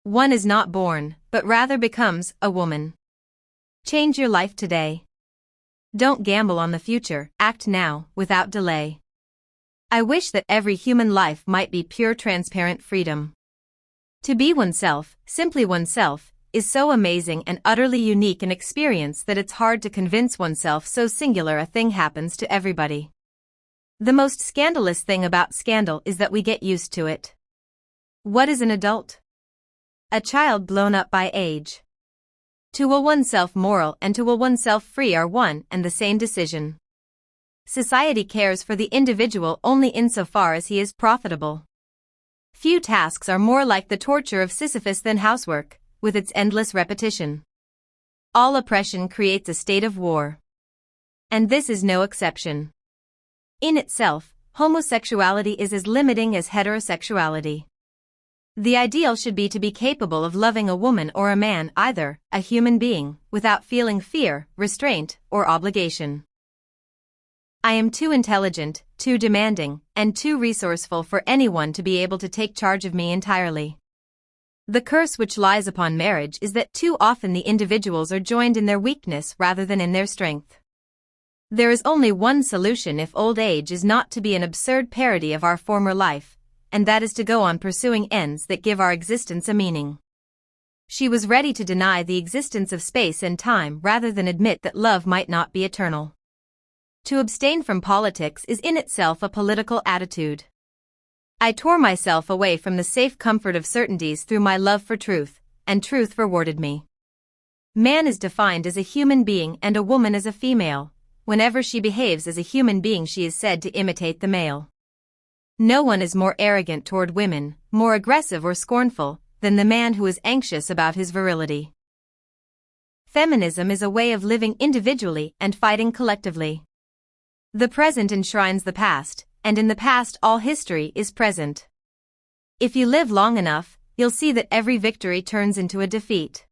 One is not born, but rather becomes, a woman. Change your life today. Don't gamble on the future, act now, without delay. I wish that every human life might be pure transparent freedom. To be oneself, simply oneself, is so amazing and utterly unique an experience that it's hard to convince oneself so singular a thing happens to everybody. The most scandalous thing about scandal is that we get used to it. What is an adult? A child blown up by age. To will oneself moral and to will oneself free are one and the same decision. Society cares for the individual only insofar as he is profitable. Few tasks are more like the torture of Sisyphus than housework, with its endless repetition. All oppression creates a state of war. And this is no exception. In itself, homosexuality is as limiting as heterosexuality. The ideal should be to be capable of loving a woman or a man, either, a human being, without feeling fear, restraint, or obligation. I am too intelligent, too demanding, and too resourceful for anyone to be able to take charge of me entirely. The curse which lies upon marriage is that too often the individuals are joined in their weakness rather than in their strength. There is only one solution if old age is not to be an absurd parody of our former life, and that is to go on pursuing ends that give our existence a meaning. She was ready to deny the existence of space and time rather than admit that love might not be eternal. To abstain from politics is in itself a political attitude. I tore myself away from the safe comfort of certainties through my love for truth, and truth rewarded me. Man is defined as a human being and a woman as a female. Whenever she behaves as a human being, she is said to imitate the male. No one is more arrogant toward women, more aggressive or scornful, than the man who is anxious about his virility. Feminism is a way of living individually and fighting collectively. The present enshrines the past, and in the past all history is present. If you live long enough, you'll see that every victory turns into a defeat.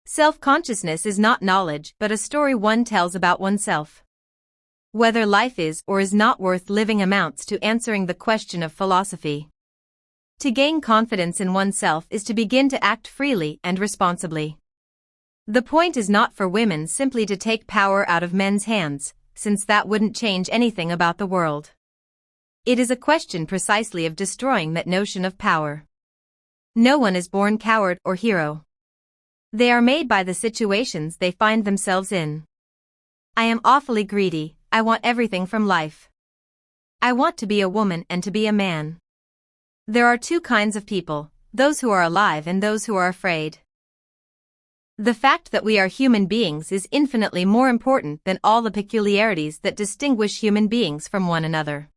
Self-consciousness is not knowledge but a story one tells about oneself. Whether life is or is not worth living amounts to answering the question of philosophy. To gain confidence in oneself is to begin to act freely and responsibly. The point is not for women simply to take power out of men's hands, since that wouldn't change anything about the world. It is a question precisely of destroying that notion of power. No one is born coward or hero. They are made by the situations they find themselves in. I am awfully greedy. I want everything from life. I want to be a woman and to be a man. There are two kinds of people, those who are alive and those who are afraid. The fact that we are human beings is infinitely more important than all the peculiarities that distinguish human beings from one another.